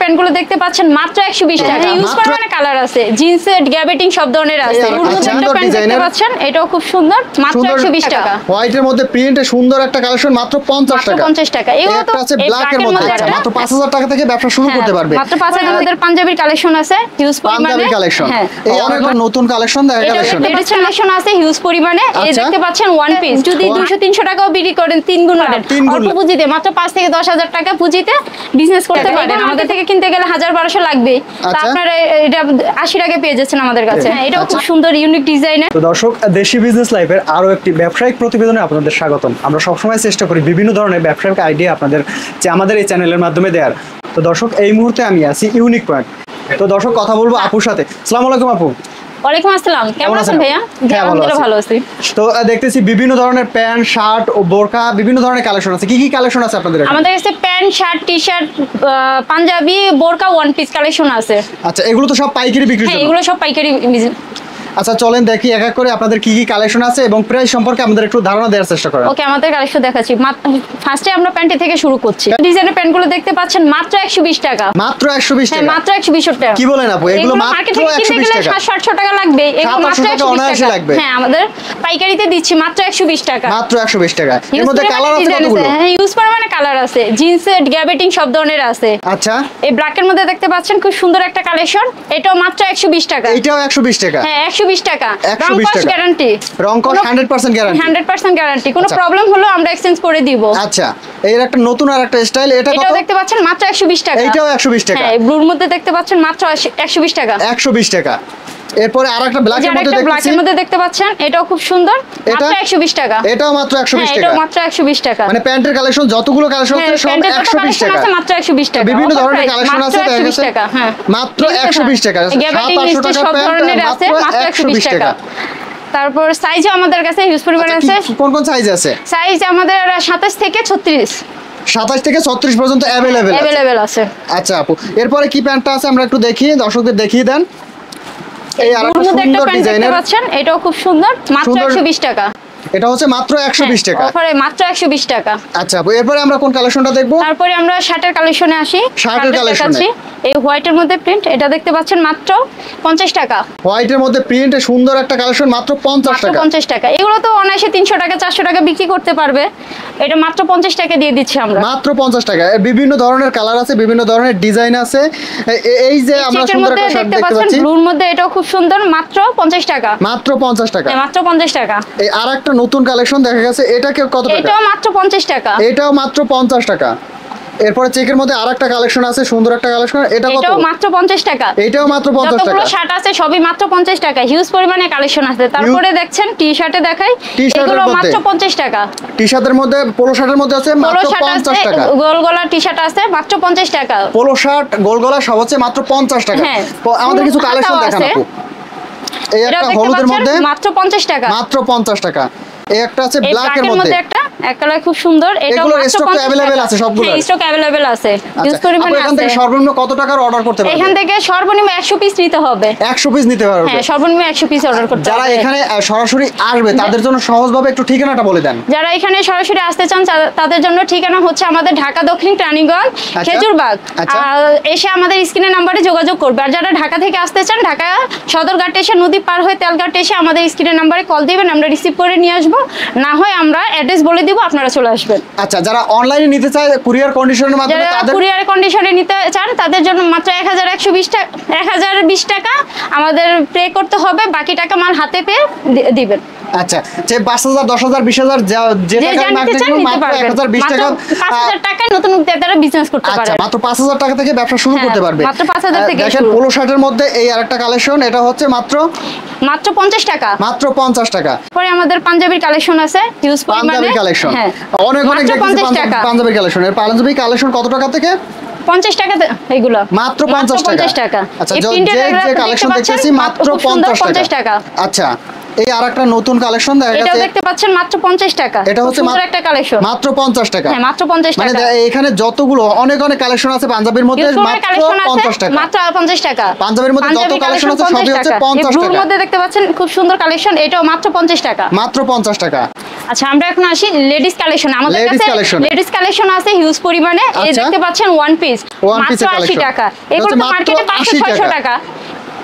Pant গুলো দেখতে পাচ্ছেন মাত্র 120 টাকা। ইউজ করা মানে কালার আছে, জিন্সের গ্যাবেটিং সব ধরনের আছে। একটা প্যান্ট দেখতে পাচ্ছেন, এটাও খুব সুন্দর, মাত্র 120 টাকা। হোয়াইটের মধ্যে প্রিন্টে সুন্দর একটা কালেকশন, মাত্র 50 টাকা। 50 টাকা। এগুলো তো আছে ব্ল্যাকের মধ্যে, মাত্র 5000 টাকা থেকে ব্যবসা শুরু করতে পারবে। মাত্র 5000 আমাদের পাঞ্জাবির কালেকশন আছে হিউজ পরিমাণে। পাঞ্জাবি কালেকশন, এই অনেকটা নতুন কালেকশন দেখা কালেকশন। এটা কালেকশন আছে হিউজ পরিমাণে। এই দেখতে পাচ্ছেন ওয়ান পিস, যদি 200-300 টাকাও বিক্রি করেন 3 গুণ অল্প পুঁজিতে, মাত্র 5 থেকে 10,000 টাকা পুঁজিতে বিজনেস করতে পারবেন। আমাদের থেকে কিনতে গেলে 1000-1200 লাগবে, তা আপনারা এটা 80 টাকায় পেয়ে যাচ্ছেন আমাদের কাছে। এটাও খুব সুন্দর ইউনিক ডিজাইনের। তো দর্শক, দেশি বিজনেস লাইফের আরো একটি ব্যবসায়িক প্রতিবেদনে আপনাদের স্বাগতম। আমরা সবসময় চেষ্টা করি বিভিন্ন ধরনের ব্যবসায়িক আইডিয়া আপনাদের আমাদের এই চ্যানেলের মাধ্যমে দেওয়ার। তো দর্শক, এই মুহূর্তে আমি আছি ইউনিক পয়েন্ট। তো দর্শক, কথা বলবো আপুর সাথে। আসসালামু আলাইকুম আপু। ওয়ালাইকুম আসসালাম, কেমন আছেন ভাইয়া? আলহামদুলিল্লাহ ভালো আছি। তো দেখতেছি বিভিন্ন ধরনের প্যান্ট, শার্ট ও বোরকা, বিভিন্ন ধরনের কালেকশন আছে। কি কি কালেকশন আছে আপনাদের এখানে? আমাদের কাছে প্যান্ট, শার্ট, টি-শার্ট, পাঞ্জাবি, বোরকা, ওয়ান পিস কালেকশন আছে। আচ্ছা, এগুলো তো সব পাইকারি বিক্রি? হ্যাঁ, এগুলো সব পাইকারি। আচ্ছা, চলেন দেখি এক এক করে আপনাদের কি কি কালেকশন আছে এবং প্রাইস সম্পর্কে আমাদের একটু ধারণা দেওয়ার চেষ্টা করেন। ওকে, আমাদের কালেকশন দেখাচ্ছি। ফার্স্টে আমরা প্যান্ট থেকে শুরু করছি। ডিজাইনের প্যান্টগুলো দেখতে পাচ্ছেন মাত্র 120 টাকা। মাত্র 120 টাকা? মাত্র 120 টাকা। কি বলেন আপু, এগুলো মাত্র 120 টাকা? 700-800 টাকা লাগবে, এগুলো মাত্র 120 টাকা লাগবে। হ্যাঁ, আমাদের পাইকারিতে দিচ্ছি মাত্র 120 টাকা। মাত্র 120 টাকা। এর মধ্যে কালার আছে কতগুলো? হ্যাঁ, ইউজ করা মানে কালার আছে, জিন্সের গ্যাবেটিং সব ধরনের আছে। আচ্ছা, এই ব্ল্যাকের মধ্যে দেখতে পাচ্ছেন খুব সুন্দর একটা কালেকশন, এটাও মাত্র 120 টাকা। এটাও 120 টাকা? হ্যাঁ, 120 টাকা। 120 টাকা গ্যারান্টি, রংকশ 100% গ্যারান্টি। 100% গ্যারান্টি। কোনো প্রবলেম হলো আমরা এক্সচেঞ্জ করে দিব। আচ্ছা, এর একটা নতুন আর একটা স্টাইল, এটা কত? এটাও দেখতে পাচ্ছেন মাত্র 120 টাকা। এটাও 120 টাকা? হ্যাঁ, ব্লুর মধ্যে দেখতে পাচ্ছেন মাত্র 120 টাকা। 120 টাকা। এরপরে আরেকটা ব্ল্যাকের মধ্যে দেখতেছি, ব্ল্যাকের মধ্যে দেখতে পাচ্ছেন, এটাও খুব সুন্দর, মাত্র 120 টাকা। এটাও মাত্র 120 টাকা? এটাও মাত্র 120 টাকা। মানে প্যান্টের কালেকশন যতগুলো কালেকশন আছে সব 120 টাকা আছে, মাত্র 120 টাকা। বিভিন্ন ধরনের কালেকশন আছে, দেখা গেছে হ্যাঁ, মাত্র 120 টাকা। 700 টাকা সব ধরনের আছে, মাত্র 120 টাকা। তারপর সাইজও আমাদের কাছে হিউজ পরিমাণে আছে। কোন কোন সাইজ আছে? সাইজ আমাদের 27 থেকে 36। 27 থেকে 36 পর্যন্ত अवेलेबल আছে। আচ্ছা আপু, এরপরে কি প্যান্টটা আছে আমরা একটু দেখি, দর্শকদের দেখিয়ে দেন। এই আরেকটা সুন্দর ডিজাইনের পাচ্ছেন, এটাও খুব সুন্দর, মাত্র 120 টাকা। এটা হচ্ছে মাত্র 120 টাকা অফারে মাত্র 120 টাকা। আচ্ছা আপু, এরপরে আমরা কোন কালেকশনটা দেখব? তারপরে আমরা শার্টের কালেকশনে আসি। শার্টের কালেকশনে এই হোয়াইটের মধ্যে প্রিন্ট, এটা দেখতে পাচ্ছেন মাত্র 50 টাকা। হোয়াইটের মধ্যে প্রিন্টে সুন্দর একটা কালেকশন, মাত্র 50 টাকা। 50 টাকা। এগুলো তো অনায়াসে 300 টাকা 400 টাকা বিক্রি করতে পারবে, এটা মাত্র 50 টাকা দিয়ে দিচ্ছি আমরা। মাত্র 50 টাকা। বিভিন্ন ধরনের কালার আছে, বিভিন্ন ধরনের ডিজাইন আছে। এই যে আমরা সুন্দর একটা শার্ট দেখতে পাচ্ছি ব্লুর মধ্যে, এটাও খুব সুন্দর, মাত্র 50 টাকা। মাত্র 50 টাকা? হ্যাঁ, মাত্র 50 টাকা। এই আরেকটা নতুন কালেকশন দেখা গেছে, এটা কত টাকা? এটাও মাত্র 50 টাকা। এটাও মাত্র 50 টাকা। এরপরে চেকের মধ্যে আরেকটা কালেকশন আছে, সুন্দর একটা কালেকশন, এটা কত? এটাও মাত্র 50 টাকা। এটাও মাত্র 50 টাকা। যতগুলো শার্ট আছে সবই মাত্র 50 টাকা, হিউজ পরিমাণে কালেকশন আছে। তারপরে দেখছেন টি-শার্টে দেখাই, এগুলো মাত্র 50 টাকা। টি-শার্টের মধ্যে, পোলো শার্টের মধ্যে আছে মাত্র 50 টাকা। গোল গলা টি-শার্ট আছে মাত্র 50 টাকা। পোলো শার্ট, গোল গলা সব হচ্ছে মাত্র 50 টাকা। আমাদের কিছু কালেকশন দেখান আপু। এই একটা হলুদের মধ্যে মাত্র 50 টাকা। মাত্র 50 টাকা। এই একটা আছে ব্ল্যাকের মধ্যে, একটা এক কালার খুব সুন্দর, এটা মাত্র স্টক अवेलेबल আছে সবগুলো? হ্যাঁ, স্টক अवेलेबल আছে, ইউজ করে মানে এখান থেকে সর্বনিম্ন কত টাকার অর্ডার করতে পারবে? এখান থেকে সর্বনিম্ন 100 পিস নিতে হবে। 100 পিস নিতে পারবে? হ্যাঁ, সর্বনিম্ন 100 পিস অর্ডার করতে হবে। যারা এখানে সরাসরি আসবে তাদের জন্য সহজভাবে একটু ঠিকানাটা বলে দেন। যারা এখানে সরাসরি আসতে চান তাদের জন্য ঠিকানা হচ্ছে আমাদের ঢাকা দক্ষিণ রানীগঞ্জ খেজুরবাগ। এসে আমাদের স্ক্রিনের নম্বরে যোগাযোগ করবে। আর যারা ঢাকা থেকে আসতে চান, ঢাকা সদরঘাট এসে নদী পার হয়ে তেলঘাট এসে আমাদের স্ক্রিনের নম্বরে কল দিবেন, আমরা রিসিভ করে নিয়ে আসবো। না হয় আমরা অ্যাড্রেস বলে দিব, আপনারা চলে আসবেন। আচ্ছা, যারা অনলাইনে নিতে চায় কুরিয়ার কন্ডিশনের মাধ্যমে, যারা কুরিয়ার কন্ডিশনে নিতে চান তাদের জন্য মাত্র 1120 টাকা 1020 টাকা আমাদের পে করতে হবে, বাকি টাকা মাল হাতে পেয়ে দিবেন। আচ্ছা, যে 5000 10000 20000 যে টাকা লাগবে মাত্র 1020 টাকা, 5000 টাকায় নতুন উদ্যোক্তারা বিজনেস করতে পারে। আচ্ছা, মাত্র 5000 টাকা থেকে ব্যবসা শুরু করতে পারবে। মাত্র 5000 থেকে দেখেন পোলো শার্টের মধ্যে এই আরেকটা কালেকশন, এটা হচ্ছে মাত্র 50 টাকা। মাত্র 50 টাকা। পরে আমাদের পাঞ্জাবির কালেকশন আছে, হিউজ পরিমাণে পাঞ্জাবি কালেকশন, অনেক পাঞ্জাবি কালেকশন। এর পাঞ্জাবি কালেকশন কত টাকা থেকে? 50 টাকা এগুলো মাত্র 50 টাকা। আচ্ছা, যে কালেকশন দেখতেছি মাত্র 50 টাকা। আচ্ছা, এই আরেকটা নতুন কালেকশন দেখা যাচ্ছে, এটা দেখতে পাচ্ছেন মাত্র 50 টাকা। এটা হচ্ছে মাত্র একটা কালেকশন, মাত্র 50 টাকা। হ্যাঁ, মাত্র 50 টাকা। মানে এখানে যতগুলো অনেক কালেকশন আছে পাঞ্জাবির মধ্যে, মাত্র 50 টাকা। মাত্র 50 টাকা। পাঞ্জাবির মধ্যে যত কালেকশন আছে সবই হচ্ছে 50 টাকা। এর মধ্যে দেখতে পাচ্ছেন খুব সুন্দর কালেকশন, এটাও মাত্র 50 টাকা। মাত্র 50 টাকা। আচ্ছা আমরা এখন আসি লেডিস কালেকশন। আমাদের কাছে লেডিস কালেকশন আছে হিউজ পরিমাণে। এই দেখতে পাচ্ছেন ওয়ান পিস মাত্র 80 টাকা। এগুলো তো মার্কেটে 500-600 টাকা।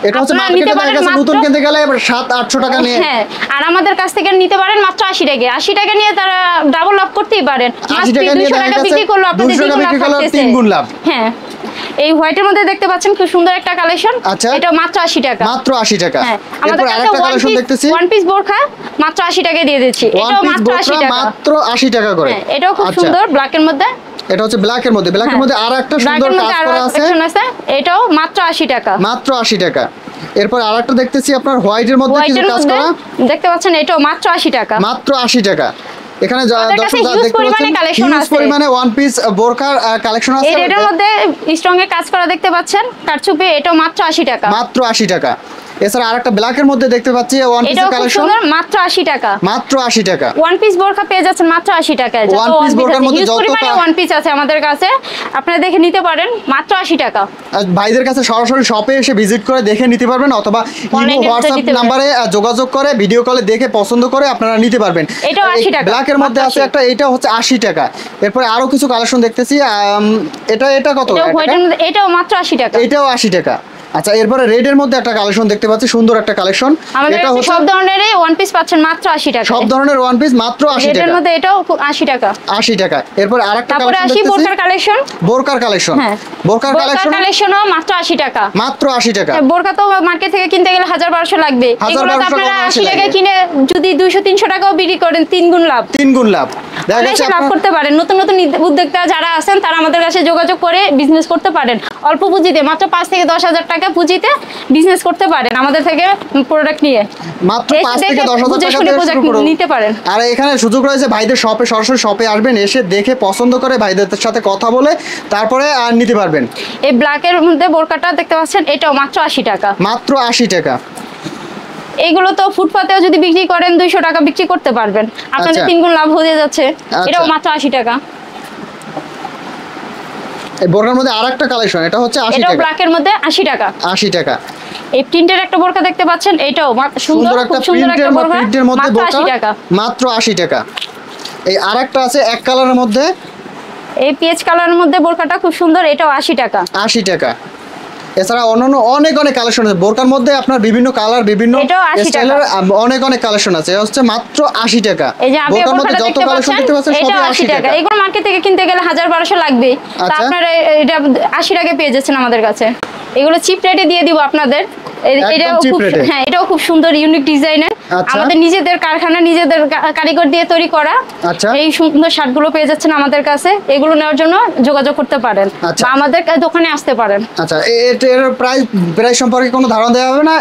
এটা হচ্ছে মার্কেটে দেখা গেছে নতুন কিনতে গেলে 700-800 টাকা নিয়ে। হ্যাঁ, আর আমাদের কাছ থেকে নিতে পারেন মাত্র 80 টাকা। 80 টাকা নিয়ে তারা ডাবল লাভ করতেই পারেন। 80 টাকা নিয়ে 200 টাকা বিক্রি করলো আপনাদের 200 টাকা বিক্রি করলে 3 গুণ লাভ। হ্যাঁ, এই হোয়াইটের মধ্যে দেখতে পাচ্ছেন খুব সুন্দর একটা কালেকশন। এটা মাত্র 80 টাকা। মাত্র 80 টাকা। হ্যাঁ, আমাদের আরেকটা কালেকশন দেখতেছি ওয়ান পিস বোরখা মাত্র 80 টাকা দিয়ে দিচ্ছি। এটাও মাত্র 80 টাকা। মাত্র 80 টাকা করে। হ্যাঁ, এটাও খুব সুন্দর ব্ল্যাকের মধ্যে। এটা হচ্ছে ব্ল্যাকের মধ্যে। ব্ল্যাকের মধ্যে আরেকটা সুন্দর কাজ করা আছে। এটাও মাত্র 80 টাকা। মাত্র 80 টাকা। এরপর আরেকটা দেখতেছি আপনার হোয়াইটের মধ্যে কিছু কাজ করা দেখতে পাচ্ছেন। এটাও মাত্র 80 টাকা। মাত্র 80 টাকা। এখানে দর্শক দেখতে পাচ্ছেন কালেকশন আছে, পরিমাণে ওয়ান পিস বোরকার কালেকশন আছে। এটার মধ্যে স্ট্রং এ কাজ করা দেখতে পাচ্ছেন কারচুপি। এটাও মাত্র 80 টাকা। মাত্র 80 টাকা। এছাড়া আরেকটা ব্ল্যাকের মধ্যে দেখতে পাচ্ছি ওয়ান পিস কালেকশন মাত্র 80 টাকা। মাত্র 80 টাকা। ওয়ান পিস বোরকা পেয়ে যাচ্ছেন মাত্র 80 টাকায়। ওয়ান পিস বোরকার মধ্যে যত ওয়ান পিস আছে আমাদের কাছে, আপনারা দেখে নিতে পারেন মাত্র 80 টাকা। ভাইদের কাছে সরাসরি শপে এসে ভিজিট করে দেখে নিতে পারবেন, অথবা ইমো হোয়াটসঅ্যাপ নম্বরে যোগাযোগ করে ভিডিও কলে দেখে পছন্দ করে আপনারা নিতে পারবেন। এটাও 80 টাকা। ব্ল্যাকের মধ্যে আছে একটা, এটা হচ্ছে 80 টাকা। এরপরে আরো কিছু কালেকশন দেখতেছি। এটা কত? এটাও মাত্র 80 টাকা। এটাও 80 টাকা। আচ্ছা, এরপরে রেড এর মধ্যে একটা কালেকশন দেখতে পাচ্ছি, সুন্দর একটা কালেকশন। এটা হচ্ছে সব ধরনের ওয়ান পিস পাচ্ছেন মাত্র 80 টাকা। সব ধরনের ওয়ান পিস মাত্র 80 টাকা। এর মধ্যে এটাও 80 টাকা। 80 টাকা। এরপর আরেকটা তারপরে আসি বোরকার কালেকশন। বোরকার কালেকশন। হ্যাঁ, বোরকার কালেকশনও মাত্র 80 টাকা। মাত্র 80 টাকা। বোরকা তো মার্কেট থেকে কিনতে গেলে 1000-1200 লাগবে। এগুলো তো আপনারা 80 টাকা কিনে যদি 200-300 টাকাও বিক্রি করেন 3 গুণ লাভ। 3 গুণ লাভ। দেখা যাচ্ছে লাভ করতে পারেন। নতুন নতুন উদ্যোক্তা যারা আছেন তারা আমাদের কাছে যোগাযোগ করে বিজনেস করতে পারেন। অল্প পুঁজিতে মাত্র 5 থেকে 10,000 টাকা পুঁজিতে বিজনেস করতে পারেন আমাদের থেকে প্রোডাক্ট নিয়ে। মাত্র 5 থেকে 10,000 টাকা দিয়ে নিতে পারেন। আর এখানে সুযোগ রয়েছে ভাইদের শপে, সরাসরি শপে আসবেন, এসে দেখে পছন্দ করে ভাইদের সাথে কথা বলে তারপরে আর নিতে পারবেন। এই ব্ল্যাকের মধ্যে বোরকাটা দেখতে পাচ্ছেন, এটাও মাত্র 80 টাকা। মাত্র 80 টাকা। এইগুলো তো ফুটপাতেও যদি বিক্রি করেন 200 টাকা বিক্রি করতে পারবেন, আপনাদের 3 গুণ লাভ হয়ে যাচ্ছে। এটাও মাত্র 80 টাকা। এই বোরকার মধ্যে আরেকটা কালেকশন, এটা হচ্ছে 80 টাকা। এটাও ব্ল্যাকের মধ্যে 80 টাকা। 80 টাকা। এই প্রিন্টের একটা বোরকা দেখতে পাচ্ছেন, এটাও সুন্দর একটা প্রিন্টের মধ্যে বোরকা মাত্র 80 টাকা। এই আরেকটা আছে এক কালারের মধ্যে, এই পিএইচ কালারের মধ্যে বোরকাটা খুব সুন্দর। এটাও 80 টাকা। 80 টাকা। এছাড়া অন্যান্য অনেক কালেকশন আছে বোরকার মধ্যে, আপনার বিভিন্ন কালার বিভিন্ন স্টাইলের অনেক কালেকশন আছে। হচ্ছে মাত্র 80 টাকা। বোরকার মধ্যে যত কালেকশন দেখতে পাচ্ছেন সবই 80 টাকা। এগুলো মার্কেট থেকে কিনতে গেলে 1000-1200 লাগবে, তা আপনারা এটা 80 টাকায় পেয়ে যাচ্ছেন আমাদের কাছে। এগুলো চিপ রেটে দিয়ে দিব আপনাদের। এটাও খুব সুন্দর ইউনিক ডিজাইনের, আমাদের নিজেদের কারখানা, নিজেদের কারিগর দিয়ে তৈরি করা। এই সুন্দর শার্টগুলো পেয়ে যাচ্ছেন আমাদের কাছে। এগুলো নেওয়ার জন্য যোগাযোগ করতে পারেন বা আমাদের দোকানে আসতে পারেন। আচ্ছা, এর প্রাইস সম্পর্কে কোনো ধারণা দেওয়া হবে না?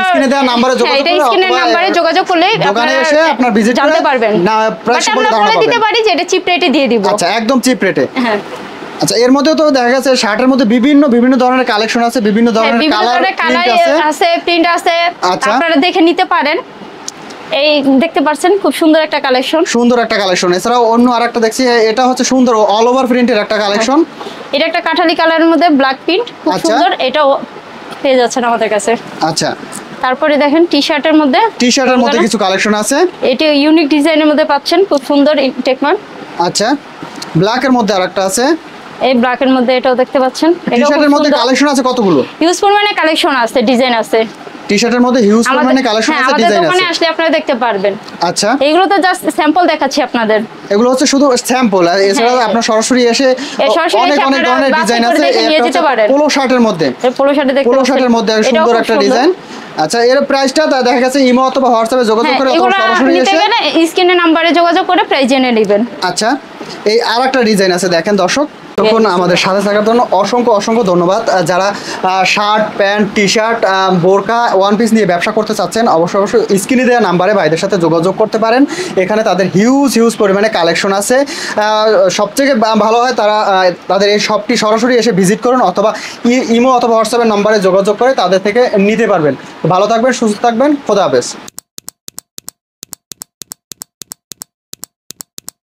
স্ক্রিনে দেওয়া নম্বরে যোগাযোগ করলে দোকানে এসে আপনার ভিজিট জানতে পারবেন। না, প্রাইস সম্পর্কে আমরা বলে দিতে পারি যে এটা চিপ রেটে দিয়ে দিব। আচ্ছা, একদম চিপ রেটে। হ্যাঁ। আচ্ছা, এর মধ্যে তো দেখা গেছে শার্টের মধ্যে বিভিন্ন ধরনের কালেকশন আছে, বিভিন্ন ধরনের কালার আছে, প্রিন্ট আছে, আপনারা দেখে নিতে পারেন। এই দেখতে পাচ্ছেন খুব সুন্দর একটা কালেকশন। এছাড়াও অন্য আরেকটা দেখছি, এটা হচ্ছে সুন্দর অল ওভার প্রিন্টের একটা কালেকশন। এটা একটা কাঠালি কালারের মধ্যে ব্ল্যাক প্রিন্ট, খুব সুন্দর। এটাও পেয়ে যাচ্ছেন আমাদের কাছে। আচ্ছা, তারপরে দেখেন টি-শার্টের মধ্যে কিছু কালেকশন আছে। এটা ইউনিক ডিজাইনের মধ্যে পাচ্ছেন, খুব সুন্দর টেকমান। আচ্ছা, ব্ল্যাকের মধ্যে আরেকটা আছে। এই ব্ল্যাকের মধ্যে এটাও দেখতে পাচ্ছেন। টি-শার্টের মধ্যে কালেকশন আছে কতগুলো? হিউজ পরিমাণে কালেকশন আছে, ডিজাইন আছে। টি-শার্টের মধ্যে হিউজ পরিমাণে কালেকশন আছে, ডিজাইন আছে। আমাদের দোকানে আসলে আপনারা দেখতে পারবেন। আচ্ছা, এগুলো তো জাস্ট স্যাম্পল দেখাচ্ছি আপনাদের। এগুলো হচ্ছে শুধু স্যাম্পল, আর এছাড়া আপনারা সরাসরি এসে অনেক ধরনের ডিজাইন আছে। পোলো শার্টের মধ্যে, সুন্দর একটা ডিজাইন। আচ্ছা, এর প্রাইসটা দেখা গেছে ইমো অথবা হোয়াটসঅ্যাপে যোগাযোগ করে অথবা সরাসরি এসে স্ক্রিনের নম্বরে যোগাযোগ করে প্রাইস জেনে নেবেন। আচ্ছা, এই আরেকটা ডিজাইন আছে, দেখেন দর্শক। তখন আমাদের সাথে থাকার জন্য অসংখ্য ধন্যবাদ। যারা শার্ট, প্যান্ট, টি শার্ট, বোরকা, ওয়ান পিস নিয়ে ব্যবসা করতে চাচ্ছেন, অবশ্যই স্ক্রিনে দেওয়া নাম্বারে ভাইদের সাথে যোগাযোগ করতে পারেন। এখানে তাদের হিউজ পরিমাণে কালেকশন আছে। সবথেকে ভালো হয় তাদের এই শপটি সরাসরি এসে ভিজিট করুন, অথবা ইমো অথবা হোয়াটসঅ্যাপের নাম্বারে যোগাযোগ করে তাদের থেকে নিতে পারবেন। ভালো থাকবেন, সুস্থ থাকবেন, খোদা হাফেজ।